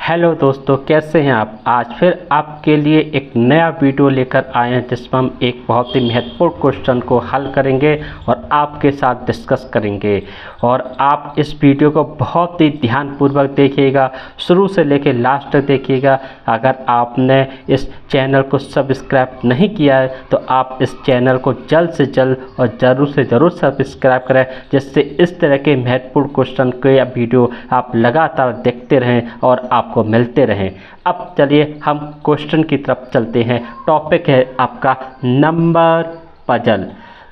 Hello दोस्तों, कैसे हैं आप। आज फिर आपके लिए एक नया वीडियो लेकर आए हैं जिसमें हम एक बहुत ही महत्वपूर्ण क्वेश्चन को हल करेंगे और आपके साथ डिस्कस करेंगे। और आप इस वीडियो को बहुत ही ध्यानपूर्वक देखिएगा, शुरू से लेकर लास्ट तक देखिएगा। अगर आपने इस चैनल को सब्सक्राइब नहीं किया है तो आप इस चैनल को जल्द से जल्द और ज़रूर से ज़रूर सब्सक्राइब करें, जिससे इस तरह के महत्वपूर्ण क्वेश्चन के वीडियो आप लगातार देखते रहें और आपको मिलते रहें। अब चलिए हम क्वेश्चन की तरफ चलते हैं। टॉपिक है आपका number puzzle.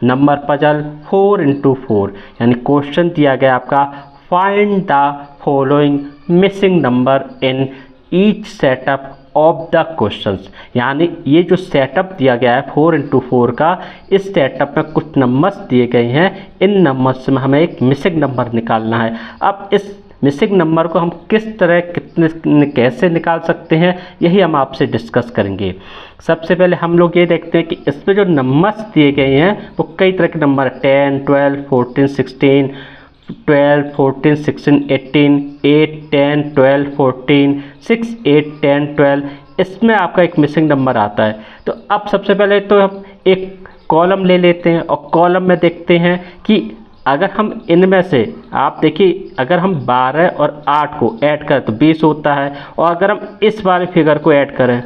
Number puzzle 4x4, यानी क्वेश्चन दिया गया आपका find the following missing number in each setup of the questions. यानी ये जो सेटअप दिया गया है 4x4 का, इस सेटअप में कुछ नंबर्स दिए गए हैं। इन नंबर्स में हमें एक मिसिंग नंबर निकालना है। अब इस मिसिंग नंबर को हम किस तरह कितने कैसे निकाल सकते हैं, यही हम आपसे डिस्कस करेंगे। सबसे पहले हम लोग ये देखते हैं कि इसमें जो नंबर्स दिए गए हैं वो कई तरह के नंबर 10, 12, 14, 16, 12, 14, 16, 18, 8, 10, 12, 14, 6, 8, 10, 12, इसमें आपका एक मिसिंग नंबर आता है। तो अब सबसे पहले तो हम एक कॉलम ले लेते हैं और कॉलम में देखते हैं कि अगर हम इनमें से, आप देखिए, अगर हम 12 और 8 को ऐड करें तो 20 होता है, और अगर हम इस वाले फिगर को ऐड करें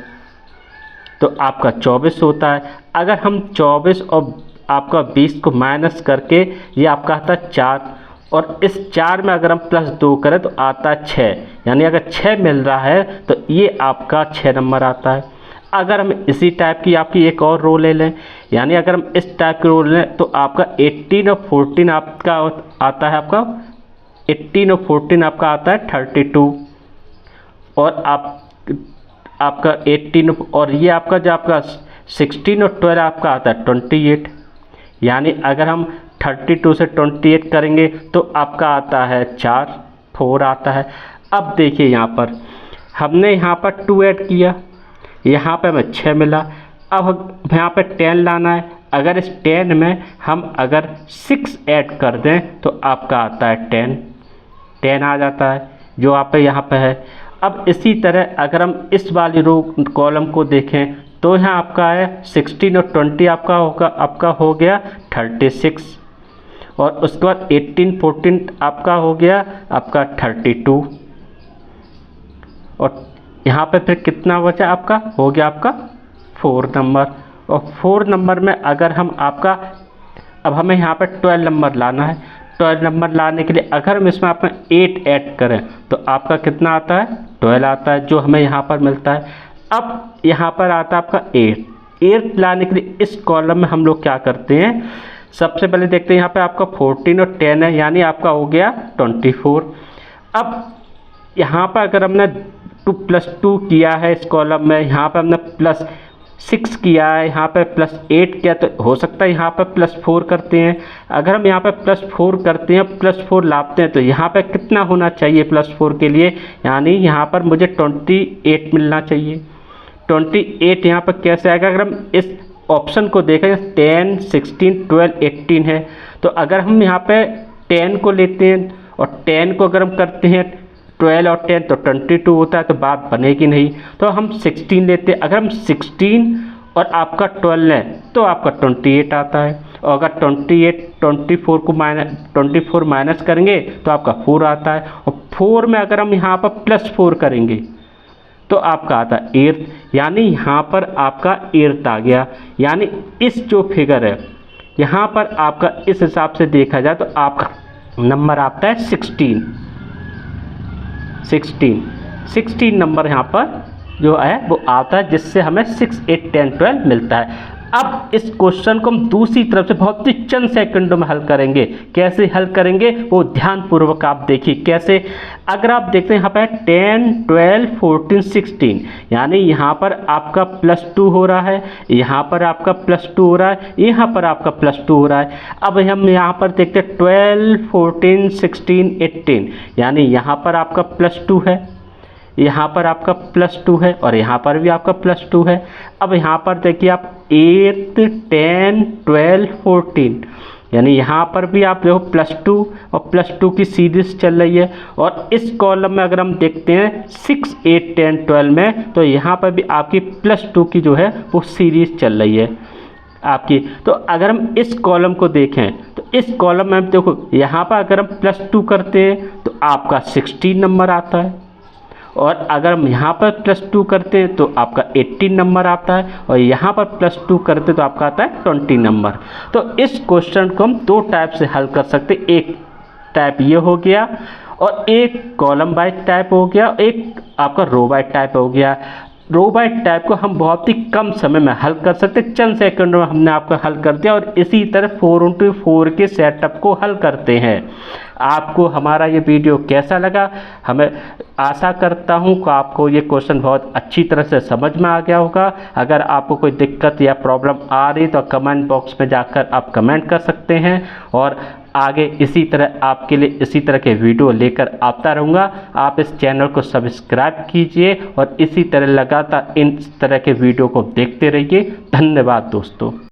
तो आपका 24 होता है। अगर हम 24 और आपका 20 को माइनस करके ये आपका आता है 4, और इस 4 में अगर हम +2 करें तो आता है 6, यानी अगर 6 मिल रहा है तो ये आपका 6 नंबर आता है। अगर हम इसी टाइप की आपकी एक और रो ले लें, यानी अगर हम इस टाइप की रो लें तो आपका 18 और 14 आपका आता है, आपका 18 और 14 आपका आता है 32, और आपका 18 और ये आपका जो आपका 16 और 12 आपका आता है 28। यानी अगर हम 32 से 28 करेंगे तो आपका आता है 4 आता है। अब देखिए यहाँ पर हमने यहाँ पर 2 ऐड किया, यहाँ पे हमें 6 मिला। अब यहाँ पे 10 लाना है। अगर इस 10 में हम अगर 6 ऐड कर दें तो आपका आता है 10 आ जाता है, जो आप यहाँ पे है। अब इसी तरह अगर हम इस वाली रो कॉलम को देखें तो यहाँ आपका है 16 और 20 आपका हो गया 36, और उसके बाद 18, 14 आपका हो गया आपका 32, और यहाँ पे फिर कितना बचा आपका, हो गया आपका 4 नंबर। और 4 नंबर में अगर हम आपका, अब हमें यहाँ पे 12 नंबर लाना है। 12 नंबर लाने के लिए अगर हम इसमें आपका 8 ऐड करें तो आपका कितना आता है, 12 आता है, जो हमें यहाँ पर मिलता है। अब यहाँ पर आता है आपका 8 लाने के लिए इस कॉलम में हम लोग क्या करते हैं, सबसे पहले देखते हैं यहाँ पे आपका 14 और 10 है, यानी आपका हो गया 24। अब यहाँ पर अगर हमने 2+2 किया है इस कॉलम में, यहाँ पर हमने +6 किया है, यहाँ पर +8 किया, तो हो सकता है यहाँ पर +4 करते हैं। अगर हम यहाँ पर +4 करते हैं, +4 लाते हैं, तो यहाँ पर कितना होना चाहिए +4 के लिए, यानी यहाँ पर मुझे 28 मिलना चाहिए। 28 यहाँ पर कैसे आएगा, अगर हम इस ऑप्शन को देखें 10, 16, 12, 18 है, तो अगर हम यहाँ पे 10 को लेते हैं और 10 को अगर हम करते हैं 12 और 10 तो 22 होता है, तो बात बनेगी नहीं। तो हम 16 लेते हैं, अगर हम 16 और आपका 12 लें तो आपका 28 आता है, और अगर 24 माइनस करेंगे तो आपका 4 आता है, और 4 में अगर हम यहाँ पर +4 करेंगे तो आपका आता है 8, यानी यहाँ पर आपका 8 आ गया। यानी इस जो फिगर है यहाँ पर आपका इस हिसाब से देखा जाए तो आपका नंबर आता है 16 नंबर यहाँ पर जो है वो आता है, जिससे हमें 6, 8, 10, 12 मिलता है। अब इस क्वेश्चन को हम दूसरी तरफ से बहुत ही चंद सेकंडों में हल करेंगे। कैसे हल करेंगे वो ध्यानपूर्वक आप देखिए कैसे। अगर आप देखते हैं यहाँ पर 10, 12, 14, 16, यानी यहाँ पर आपका +2 हो रहा है, यहाँ पर आपका +2 हो रहा है, यहाँ पर आपका +2 हो रहा है। अब हम यहाँ पर देखते हैं 12, 14, 16, 18, यानी यहाँ पर आपका +2 है, यहाँ पर आपका +2 है, और यहाँ पर भी आपका +2 है। अब यहाँ पर देखिए आप 8, 10, 12, 14, यानी यहाँ पर भी आप देखो +2 और +2 की सीरीज चल रही है। और इस कॉलम में अगर हम देखते हैं 6, 8, 10, 12 में, तो यहाँ पर भी आपकी +2 की जो है वो सीरीज चल रही है आपकी। तो अगर हम इस कॉलम को देखें तो इस कॉलम में हम देखो यहाँ पर अगर हम +2 करते हैं तो आपका 16 नंबर आता है, और अगर हम यहाँ पर +2 करते हैं तो आपका 18 नंबर आता है, और यहाँ पर +2 करते तो आपका आता है 20 नंबर। तो इस क्वेश्चन को हम 2 टाइप से हल कर सकते हैं। एक टाइप ये हो गया और एक कॉलम वाइज टाइप हो गया, एक आपका रो वाइज टाइप हो गया। रो वाइज टाइप को हम बहुत ही कम समय में हल कर सकते, चंद सेकंडों में हमने आपको हल कर दिया, और इसी तरह 4x4 के सेटअप को हल करते हैं। आपको हमारा ये वीडियो कैसा लगा, हमें आशा करता हूँ कि आपको ये क्वेश्चन बहुत अच्छी तरह से समझ में आ गया होगा। अगर आपको कोई दिक्कत या प्रॉब्लम आ रही तो कमेंट बॉक्स में जाकर आप कमेंट कर सकते हैं, और आगे इसी तरह आपके लिए इसी तरह के वीडियो लेकर आता रहूँगा। आप इस चैनल को सब्सक्राइब कीजिए और इसी तरह लगातार इन तरह के वीडियो को देखते रहिए। धन्यवाद दोस्तों।